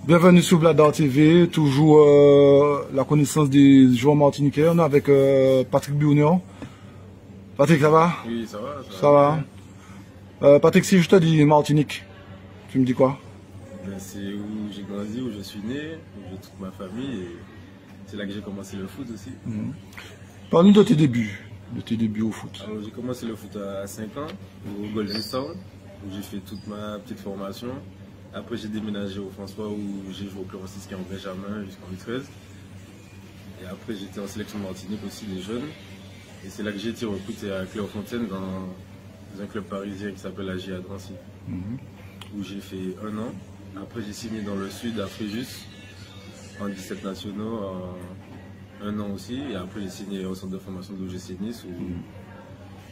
Bienvenue sur Bladar TV, toujours la connaissance des joueurs martiniquais. On est avec Patrick Biounion. Patrick, ça va? Oui, ça va. Ça va. Patrick, si je te dis Martinique, tu me dis quoi? Ben, c'est où j'ai grandi, où je suis né, où j'ai toute ma famille et c'est là que j'ai commencé le foot aussi. Parle-nous de tes débuts au foot. Alors j'ai commencé le foot à 5 ans au Golden Sound où j'ai fait toute ma petite formation. Après j'ai déménagé au François où j'ai joué au club 6 qui est en Benjamin jusqu'en U13. Et après j'étais en sélection de Martinique aussi des jeunes. Et c'est là que j'ai été recruté à Clairefontaine dans un club parisien qui s'appelle la GIA Drancy. Où j'ai fait 1 an. Après j'ai signé dans le sud à Fréjus en 17 nationaux en 1 an aussi. Et après j'ai signé au centre de formation d'OGC Nice où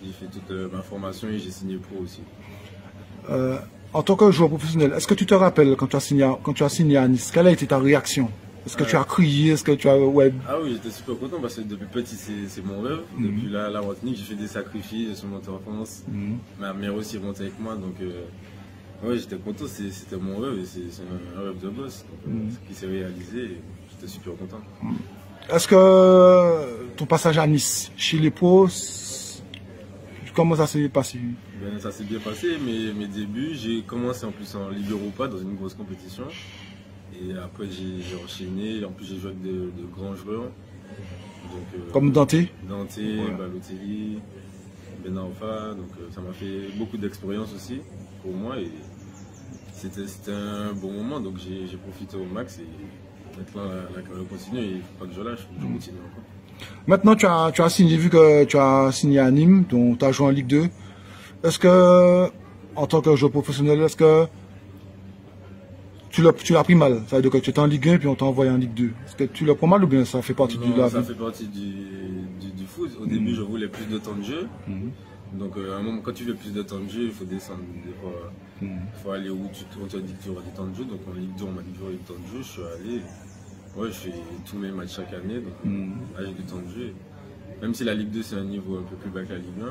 j'ai fait toute ma formation et j'ai signé pro aussi. En tant que joueur professionnel, est-ce que tu te rappelles quand tu as signé à Nice, quelle a été ta réaction? Est-ce que tu as crié? Est-ce que tu as... Ouais. Ah oui, j'étais super content parce que depuis petit, c'est mon rêve. Depuis la Martinique, j'ai fait des sacrifices sur mon enfance. Ma mère aussi est montée avec moi, donc ouais, j'étais content. C'était mon rêve et c'est un rêve de boss qui s'est réalisé et j'étais super content. Est-ce que ton passage à Nice, chez les pros, comment ça s'est passé? Ben, ça s'est bien passé, mes débuts, j'ai commencé en plus en Ligue Europa dans une grosse compétition. Et après j'ai enchaîné, en plus j'ai joué avec de grands joueurs. Donc, comme Dante, Balotelli, Ben Arfa, donc ça m'a fait beaucoup d'expérience aussi pour moi et c'était un bon moment, donc j'ai profité au max et maintenant la carrière continue et il ne faut pas que je lâche, je continue encore. Maintenant tu as signé, j'ai vu que tu as signé à Nîmes, donc tu as joué en Ligue 2. Est-ce que, en tant que joueur professionnel, est-ce que tu l'as pris mal? Ça veut dire que tu étais en Ligue 1 puis on t'a envoyé en Ligue 2. Est-ce que tu l'as pris mal ou bien ça fait partie du la vie? Ça fait partie du foot. Au début, je voulais plus de temps de jeu. Donc, à un moment, quand tu veux plus de temps de jeu, il faut descendre. Des fois, il faut aller où on te dit que tu auras du temps de jeu. Donc, en Ligue 2, on m'a dit que j'aurais du temps de jeu. Je suis allé. Ouais, je fais tous mes matchs chaque année. Donc, là, j'ai du temps de jeu. Même si la Ligue 2, c'est un niveau un peu plus bas que la Ligue 1.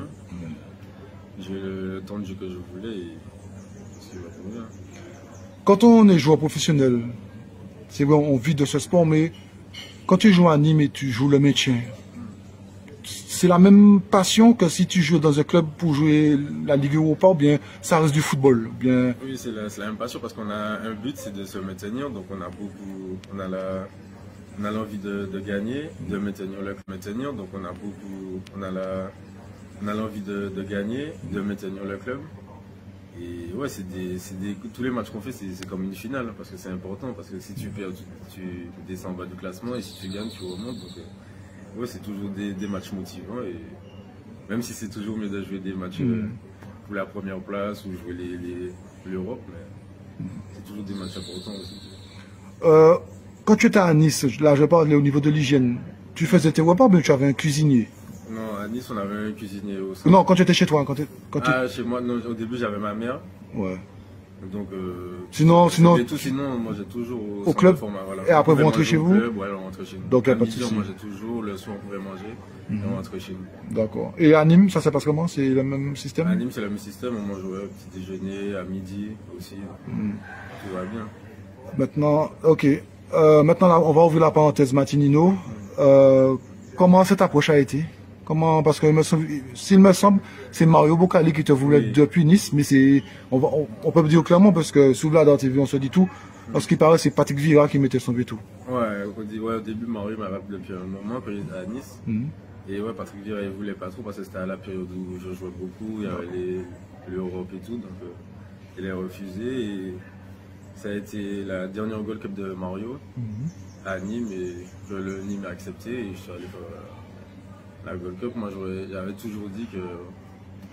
J'ai le temps de jeu que je voulais et c'est bien. Quand on est joueur professionnel, c'est vrai, on vit de ce sport, mais quand tu joues à Nîmes et tu joues le maintien, c'est la même passion que si tu joues dans un club pour jouer la Ligue Europa ou bien ça reste du football bien... Oui, c'est la même passion parce qu'on a un but, c'est de se maintenir, donc on a l'envie de gagner, de maintenir le club, donc on a l'envie de gagner, de maintenir le club. Et ouais, tous les matchs qu'on fait, c'est comme une finale, parce que c'est important, parce que si tu perds, tu descends en bas du classement, et si tu gagnes, tu remontes. Donc ouais, c'est toujours des matchs motivants, et même si c'est toujours mieux de jouer des matchs pour la première place, ou jouer l'Europe, mais c'est toujours des matchs importants aussi. Quand tu étais à Nice, là je parle au niveau de l'hygiène, tu faisais tes repas, mais tu avais un cuisinier? Non, à Nice, on avait un cuisinier aussi. Non, quand tu étais chez toi. Chez moi, non, au début, j'avais ma mère. Ouais. Donc, sinon, moi, j'ai toujours au club. Voilà. Et après, vous rentrez chez vous? Club, ouais, on rentre chez nous. Donc, à midi, on mangeait toujours. Le soir, on pouvait manger. Et on rentrait chez nous. D'accord. Et à Nîmes, ça se passe comment? C'est le même système? À Nîmes, c'est le même système. On mange au petit déjeuner, à midi aussi. Tout va bien. Maintenant, ok. Maintenant, là, on va ouvrir la parenthèse Matinino. Comment cette approche a été? Comment, parce que s'il me semble, c'est Mario Bocali qui te voulait depuis Nice, mais on peut le dire clairement parce que sous Bladar TV, on se dit tout. Parce qu'il paraît, c'est Patrick Vieira qui mettait son veto. Ouais, au début, Mario m'avait appelé depuis un moment quand j'étais à Nice. Et ouais, Patrick Vieira, il voulait pas trop parce que c'était à la période où je jouais beaucoup, il y avait l'Europe et tout, donc il a refusé. Et ça a été la dernière Gold Cup de Mario à Nîmes et le Nîmes a accepté et je suis allé faire la Gold Cup. Moi, j'avais toujours dit que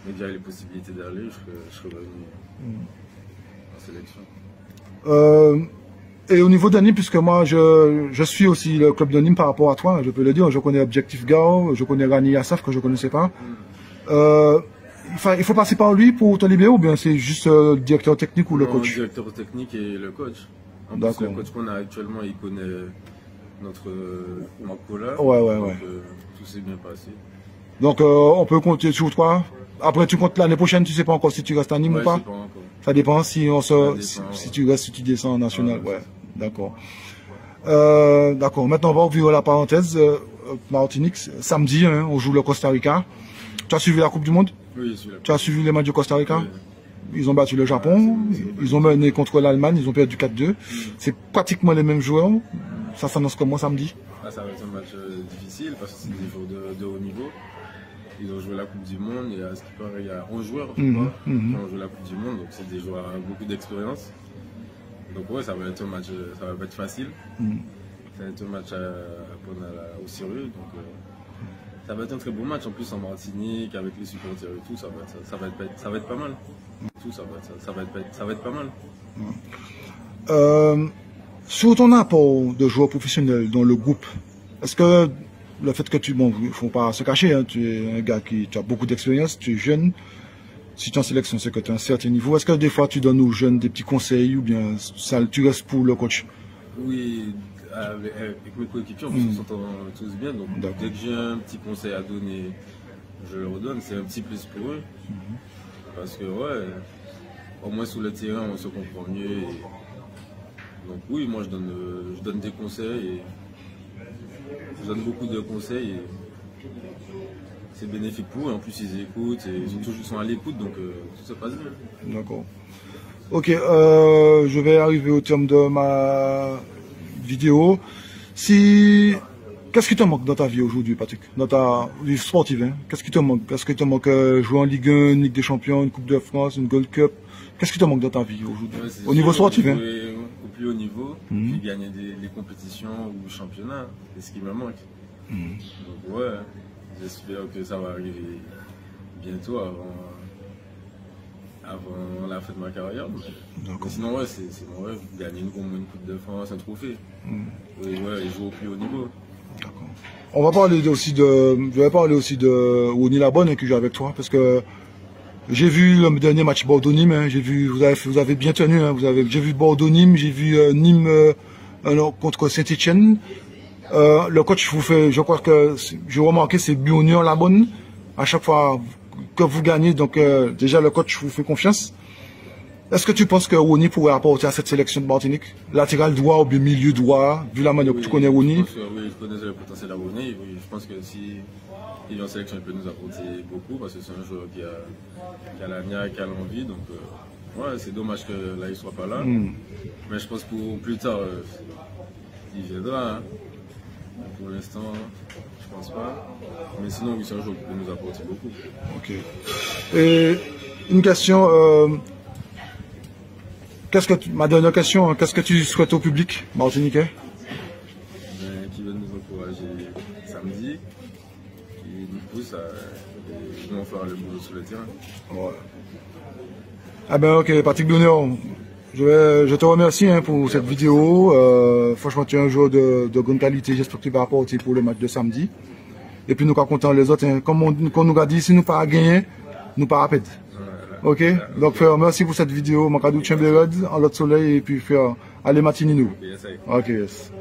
dès que j'avais les possibilités d'aller, je serais venu en sélection. Et au niveau de Nîmes, puisque moi je suis aussi le club de Nîmes par rapport à toi, je peux le dire, je connais Objectif Gao, je connais Rani Yassaf que je ne connaissais pas. Il faut passer par lui pour te libérer ou bien c'est juste le directeur technique ou le coach? Le directeur technique et le coach. En plus, le coach qu'on a actuellement, il connaît notre Makola. Ouais. Tout s'est bien passé. Donc on peut compter sur toi. Après tu comptes l'année prochaine, tu sais pas encore si tu restes à Nîmes ou pas? Je sais pas encore. Ça dépend si tu restes, si tu descends en national. Ouais. D'accord. D'accord. Maintenant, on va ouvrir la parenthèse. Martinique, samedi, hein, on joue le Costa Rica. Tu as suivi la Coupe du Monde? Oui, je suis là. Tu as suivi les matchs du Costa Rica? Oui. Ils ont battu le Japon, ils ont mené contre l'Allemagne, ils ont perdu 4-2. C'est pratiquement les mêmes joueurs. Ça s'annonce comment samedi? Ça va être un match difficile parce que c'est des joueurs de haut niveau. Ils ont joué la Coupe du Monde, et à ce qui paraît, il y a 11 joueurs qui ont joué la Coupe du Monde, donc c'est des joueurs avec beaucoup d'expérience. Donc ouais, ça va être un match, ça va pas être facile. Ça va être un match à prendre au sérieux. Donc ça va être un très beau match en plus en Martinique avec les supporters et tout, ça va être pas mal. Tout ça va être pas mal. Sur ton apport de joueur professionnel dans le groupe, est-ce que le fait que bon, il ne faut pas se cacher, hein, tu es un gars qui a beaucoup d'expérience, tu es jeune, si tu es en sélection, c'est que tu as un certain niveau. Est-ce que des fois tu donnes aux jeunes des petits conseils ou bien ça, tu restes pour le coach? Oui, avec mes coéquipiers, on s'entend tous bien, donc dès que j'ai un petit conseil à donner, je le redonne, c'est un petit plus pour eux. Parce que ouais, au moins sur le terrain, on se comprend mieux. Donc oui, moi je donne des conseils, et je donne beaucoup de conseils. C'est bénéfique pour eux, en plus ils écoutent, et ils sont à l'écoute, donc tout se passe bien. D'accord. Ok, je vais arriver au terme de ma vidéo. Qu'est-ce qui te manque dans ta vie aujourd'hui, Patrick? Dans ta vie sportive, hein? Qu'est-ce qui te manque? Est-ce que te manque jouer en Ligue 1, Ligue des Champions, une Coupe de France, une Gold Cup? Qu'est-ce qui te manque dans ta vie aujourd'hui? Au niveau sportif, hein? Au plus haut niveau, puis gagner les compétitions ou le championnat, c'est ce qui me manque. Donc ouais, j'espère que ça va arriver bientôt avant la fin de ma carrière. Sinon ouais, c'est mon rêve, gagner une Coupe de France, un trophée. Et ouais, et jouer au plus haut niveau. On va parler aussi je vais parler aussi de Wony Labonne qui joue avec toi, parce que j'ai vu le dernier match Bordeaux-Nîmes, hein, j'ai vu, vous avez bien tenu, hein, j'ai vu Bordeaux-Nîmes, j'ai vu Nîmes contre Saint-Etienne. Le coach vous fait, je crois que j'ai remarqué, c'est Bionion Labonne. À chaque fois que vous gagnez, donc déjà le coach vous fait confiance. Est-ce que tu penses que Wony pourrait apporter à cette sélection de Martinique? Latéral droit ou bien milieu droit, vu la manière que tu connais Wony? Oui, je connais le potentiel à Wony. Oui, je pense que si il est en sélection, il peut nous apporter beaucoup, parce que c'est un joueur qui a la niaque, qui a l'envie. Donc ouais, c'est dommage que là il ne soit pas là. Mais je pense pour plus tard, il viendra. Hein. Pour l'instant, je pense pas. Mais sinon, oui, c'est un joueur qui peut nous apporter beaucoup. Ok. Et une question. Ma dernière question, qu'est-ce que tu souhaites au public martiniquais? Qui veut nous encourager samedi, qui nous pousse à vraiment faire le boulot sur le terrain. Ouais. Ah ben ok, Patrick Bionion, je te remercie pour cette vidéo. Franchement, tu es un joueur de grande qualité, j'espère que tu vas apporter pour le match de samedi. Et puis nous sommes contents les autres, hein. Comme on nous a dit, si nous pas gagner, nous pas rapide. Ok, donc frère, merci pour cette vidéo. Makadou Chamberlain, en l'autre soleil, et puis frère, allez Martininou. Ok, yes.